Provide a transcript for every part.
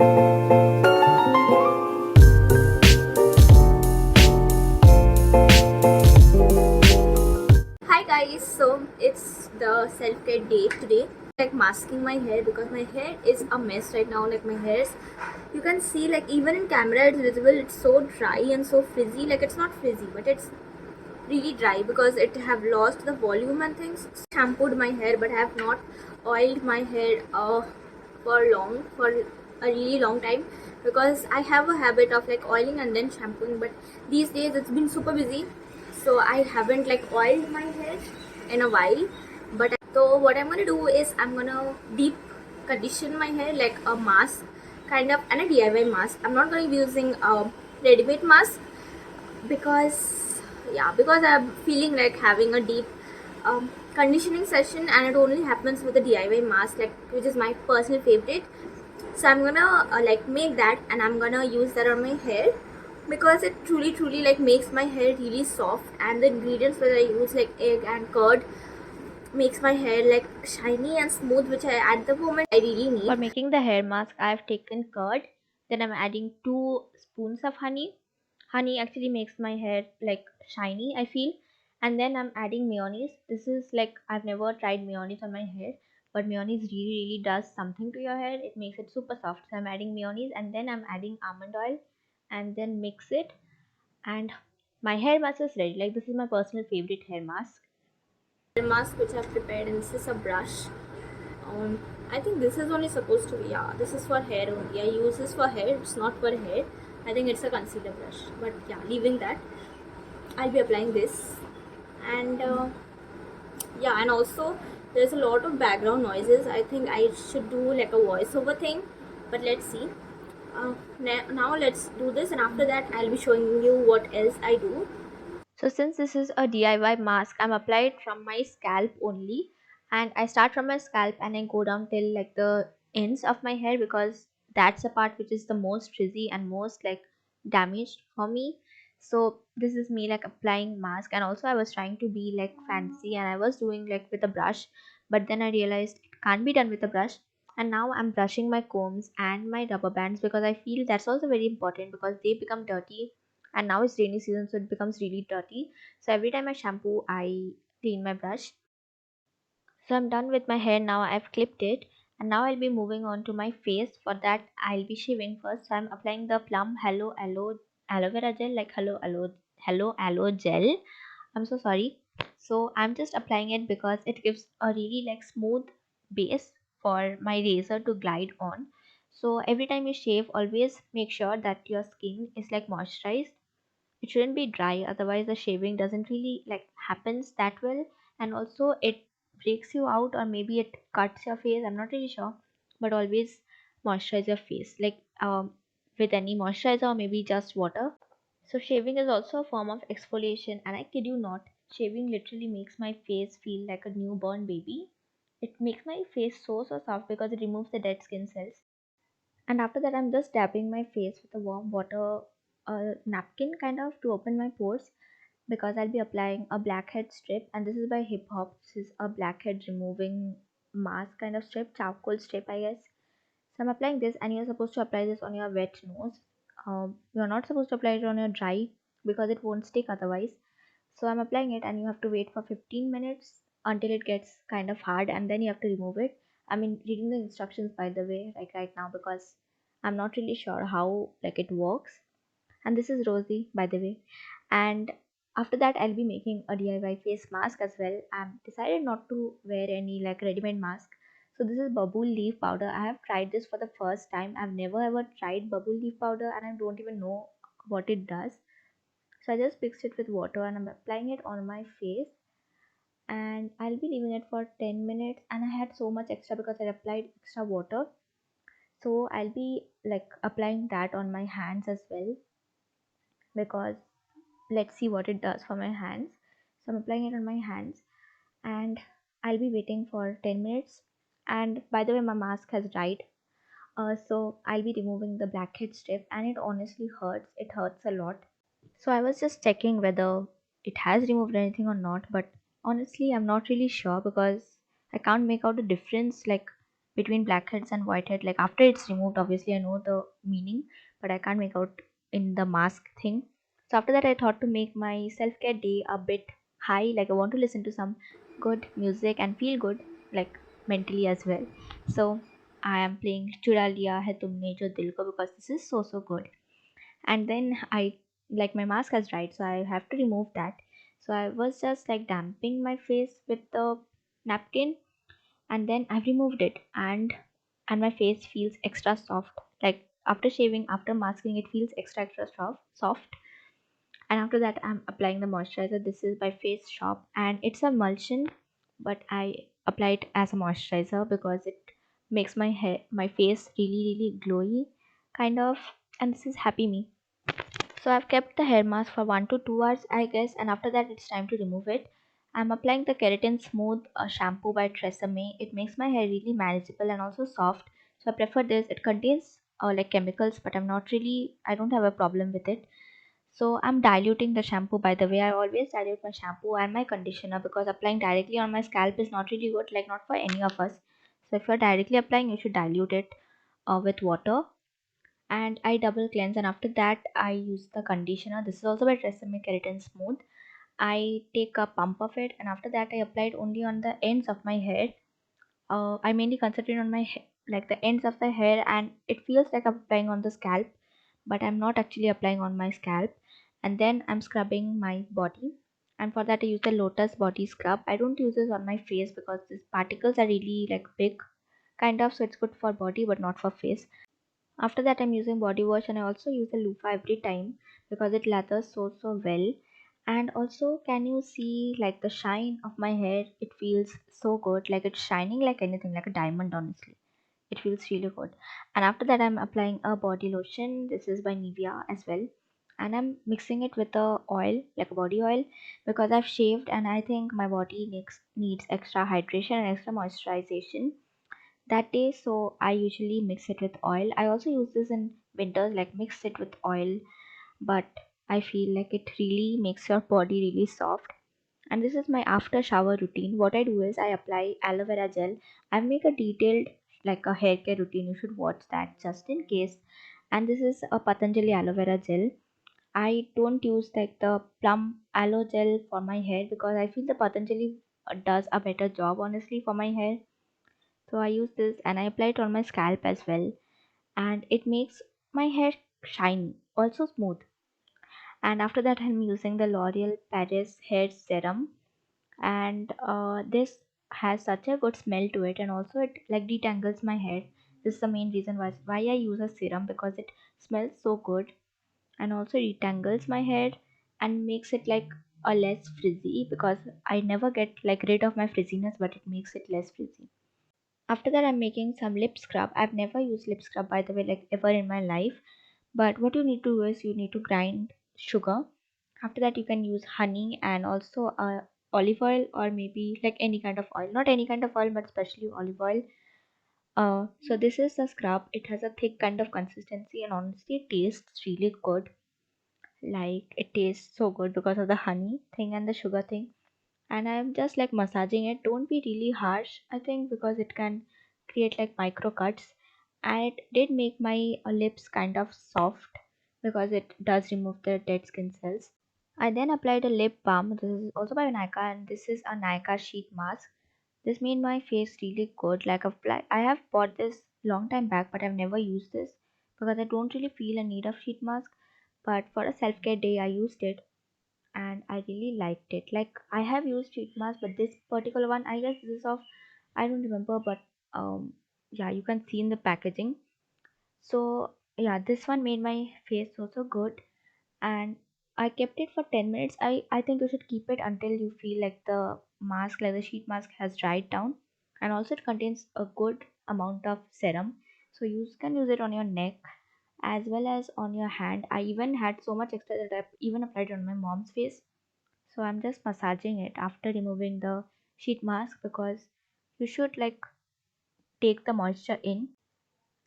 Hi guys, so it's the self-care day today. Like masking my hair because my hair is a mess right now. Like my hairs, you can see like even in camera it's visible. It's so dry and so frizzy. Like it's not frizzy, but it's really dry because it have lost the volume and things. Shampooed my hair, but I have not oiled my hair for a really long time because I have a habit of like oiling and then shampooing. But these days it's been super busy, so I haven't like oiled my hair in a while. But so what I'm gonna do is I'm gonna deep condition my hair like a mask kind of, and a DIY mask. I'm not gonna be using a ready-made mask because because I'm feeling like having a deep conditioning session, and it only happens with a DIY mask, like which is my personal favorite. So I'm gonna like make that, and I'm gonna use that on my hair because it truly like makes my hair really soft, and the ingredients that I use like egg and curd makes my hair like shiny and smooth, which I at the moment I really For need. making the hair mask, I have taken curd, then I'm adding 2 spoons of honey. Honey actually makes my hair like shiny, I feel. And then I'm adding mayonnaise. This is like I've never tried mayonnaise on my hair, but mayonnaise really does something to your hair. It makes it super soft. So I'm adding mayonnaise and then I'm adding almond oil and then mix it, and my hair mask is ready. Like this is my personal favorite hair mask. The mask which I've prepared, and this is a brush. um I think this is only supposed to be, yeah, this is for hair only. I use this for hair, it's not for hair. I think it's a concealer brush, but yeah, leaving that, I'll be applying this. And yeah, and also there's a lot of background noises. I think I should do like a voiceover thing, but let's see. Now let's do this, and after that I'll be showing you what else I do. So since this is a DIY mask, I'm apply it from my scalp only, and I start from my scalp and I go down till like the ends of my hair because that's the part which is the most frizzy and most like damaged for me. So this is me like applying mask, and also I was trying to be like fancy and I was doing like with a brush, but then I realized it can't be done with a brush. And now I'm brushing my combs and my rubber bands because I feel that's also very important because they become dirty, and now it's rainy season so it becomes really dirty. So every time I shampoo I clean my brush. So I'm done with my hair now. I've clipped it, and now I'll be moving on to my face. For that I'll be shaving first. So I'm applying the Plum Hello Aloe Vera Gel, like Hello Aloe Gel. I'm so sorry. So I'm just applying it because it gives a really like smooth base for my razor to glide on. So every time you shave, always make sure that your skin is like moisturized. It shouldn't be dry, otherwise the shaving doesn't really like happens that well, and also it breaks you out or maybe it cuts your face. I'm not really sure, but always moisturize your face like with any moisturizer or maybe just water. So shaving is also a form of exfoliation, and I kid you not, shaving literally makes my face feel like a newborn baby. It makes my face so soft because it removes the dead skin cells. And after that I'm just dabbing my face with a warm water, a napkin kind of, to open my pores because I'll be applying a blackhead strip, and this is by Hip Hop. This is a blackhead removing mask kind of strip, charcoal strip I guess. So I'm applying this, and you're supposed to apply this on your wet nose. You're not supposed to apply it on your dry because it won't stick otherwise. So I'm applying it, and you have to wait for 15 minutes until it gets kind of hard, and then you have to remove it. I mean, reading the instructions by the way, like right now, because I'm not really sure how like it works. And this is Rosie by the way. And after that I'll be making a DIY face mask as well. I'm decided not to wear any like ready-made mask. So this is bubble leaf powder. I have tried this for the first time. I've never ever tried bubble leaf powder, and I don't even know what it does. So I just mixed it with water and I'm applying it on my face, and I'll be leaving it for 10 minutes. And I had so much extra because I applied extra water. So I'll be like applying that on my hands as well because let's see what it does for my hands. So I'm applying it on my hands, and I'll be waiting for 10 minutes. And by the way, my mask has dried. So I'll be removing the blackhead strip, and it honestly hurts. It hurts a lot. So I was just checking whether it has removed anything or not, but honestly, I'm not really sure because I can't make out a difference. Like between blackheads and whitehead. Like after it's removed, obviously I know the meaning, but I can't make out in the mask thing. So after that, I thought to make my self-care day a bit high. Like I want to listen to some good music and feel good, like mentally as well. So I am playing Chura Liya Hai Tumne Jo Dil Ko because this is so good. And then I, like, my mask has dried, so I have to remove that. So I was just like damping my face with the napkin, and then I've removed it, and my face feels extra soft. Like after shaving, after masking, it feels extra soft. And after that, I'm applying the moisturizer. This is by Face Shop, and it's a emulsion, but I apply it as a moisturizer because it makes my face really glowy, kind of. And this is Happy Me. So I've kept the hair mask for 1 to 2 hours, I guess, and after that it's time to remove it. I'm applying the Keratin Smooth shampoo by Tresemme. It makes my hair really manageable and also soft. So I prefer this. It contains like chemicals, but I don't have a problem with it. So I'm diluting the shampoo. By the way, I always dilute my shampoo and my conditioner because applying directly on my scalp is not really good, like not for any of us. So if you're directly applying, you should dilute it with water, and I double cleanse, and after that I use the conditioner. This is also by Tresemme Keratin Smooth. I take a pump of it, and after that I apply it only on the ends of my hair. I mainly concentrate on like the ends of the hair, and it feels like I'm applying on the scalp, but I'm not actually applying on my scalp. And then I'm scrubbing my body, and for that I use the Lotus body scrub. I don't use this on my face because these particles are really like big, kind of, so it's good for body but not for face. After that, I'm using body wash, and I also use the loofah every time because it lathers so well. And also, can you see like the shine of my hair? It feels so good, like it's shining like anything, like a diamond, honestly. It feels really good. And after that, I'm applying a body lotion. This is by Nivea as well. And I'm mixing it with a oil, like a body oil, because I've shaved and I think my body needs extra hydration and extra moisturization that day. So I usually mix it with oil. I also use this in winters, like mix it with oil, but I feel like it really makes your body really soft. And this is my after shower routine. What I do is I apply aloe vera gel. I make a detailed, like a hair care routine. You should watch that just in case. And this is a Patanjali aloe vera gel. I don't use like the plum aloe gel for my hair because I feel the Patanjali does a better job, honestly, for my hair. So I use this and I apply it on my scalp as well, and it makes my hair shiny, also smooth. And after that, I'm using the L'Oreal Paris hair serum, and this has such a good smell to it, and also it like detangles my hair. This is the main reason why I use a serum, because it smells so good and also detangles my hair and makes it like a less frizzy, because I never get like rid of my frizziness, but it makes it less frizzy. After that, I'm making some lip scrub. I've never used lip scrub, by the way, like ever in my life. But what you need to do is you need to grind sugar. After that, you can use honey and also olive oil, or maybe like any kind of oil. Not any kind of oil, but especially olive oil. So this is the scrub. It has a thick kind of consistency, and honestly, it tastes really good. Like it tastes so good because of the honey thing and the sugar thing, and I'm just like massaging it. Don't be really harsh, I think, because it can create like micro cuts. And it did make my lips kind of soft because it does remove the dead skin cells. I then applied a lip balm. This is also by Nykaa, and this is a Nykaa sheet mask. This made my face really good. I have bought this long time back, but I've never used this because I don't really feel a need of sheet mask. But for a self care day, I used it and I really liked it. Like I have used sheet mask, but this particular one, I guess this is of, I don't remember, but yeah, you can see in the packaging. So yeah, this one made my face also good, and I kept it for 10 minutes. I think you should keep it until you feel like the mask, like the sheet mask, has dried down, and also it contains a good amount of serum, so you can use it on your neck as well as on your hand. I even had so much extra that I even applied it on my mom's face. So I'm just massaging it after removing the sheet mask, because you should like take the moisture in.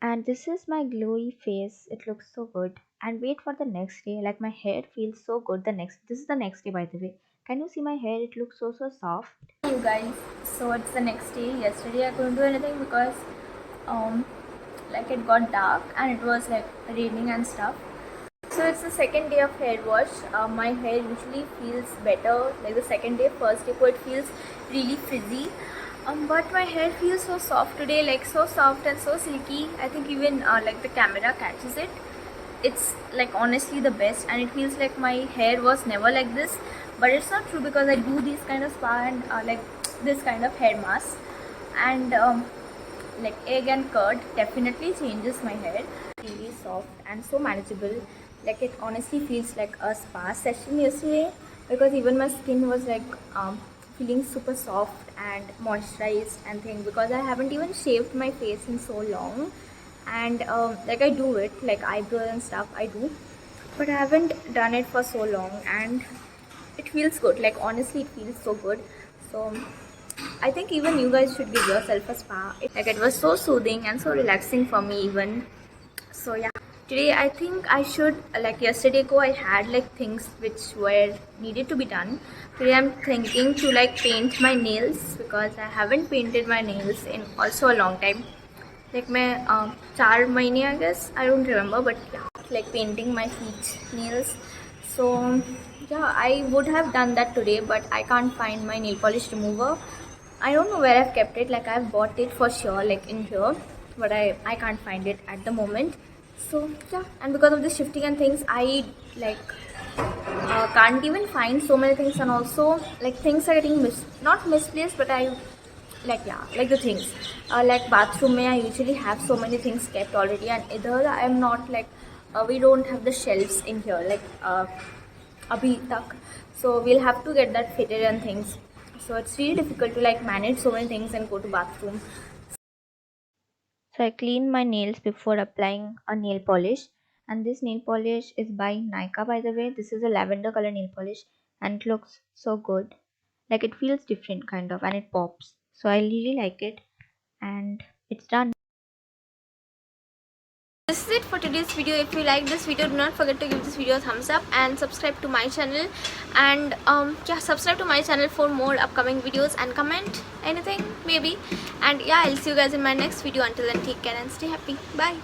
And this is my glowy face. It looks so good. And wait for the next day. Like my hair feels so good the next. This is the next day, by the way. Can you see my hair? It looks so soft. You guys, so it's the next day. Yesterday I couldn't do anything because like it got dark and it was like raining and stuff. So it's the second day of hair wash. My hair usually feels better like the second day. First day it feels really frizzy, but my hair feels so soft today, like so soft and so silky. I think even like the camera catches it. It's like honestly the best, and it feels like my hair was never like this, but it's not true because I do these kind of spa and like this kind of hair mask, and like egg and curd definitely changes my hair. Really soft and so manageable. Like it honestly feels like a spa session yesterday, because even my skin was like feeling super soft and moisturized and thing, because I haven't even shaved my face in so long. And like I do it like eyebrows and stuff I do, but I haven't done it for so long, and it feels good. Like honestly it feels so good. So I think even you guys should give yourself a spa. Like it was so soothing and so relaxing for me even. So yeah, today I think I should, like yesterday go I had like things which were needed to be done. Today I'm thinking to like paint my nails, because I haven't painted my nails in also a long time. Like my 4 months I guess, I don't remember, but yeah, like painting my feet nails. So yeah, I would have done that today, but I can't find my nail polish remover. I don't know where I've kept it. Like I've bought it for sure, like in here, but I can't find it at the moment. So yeah, and because of the shifting and things, I like can't even find so many things, and also like things are getting not misplaced, but I like, yeah, like the things like bathroom mein I usually have so many things kept already, and either I am not like we don't have the shelves in here like abhi tak, so we'll have to get that fitted and things. So it's really difficult to like manage so many things and go to bathroom. So I clean my nails before applying a nail polish. And this nail polish is by Nykaa, by the way. This is a lavender color nail polish and it looks so good. Like it feels different kind of and it pops. So I really like it and it's done. This is it for today's video. If you like this video, do not forget to give this video a thumbs up and subscribe to my channel. And yeah, subscribe to my channel for more upcoming videos, and comment anything maybe. And yeah, I'll see you guys in my next video. Until then, take care and stay happy. Bye.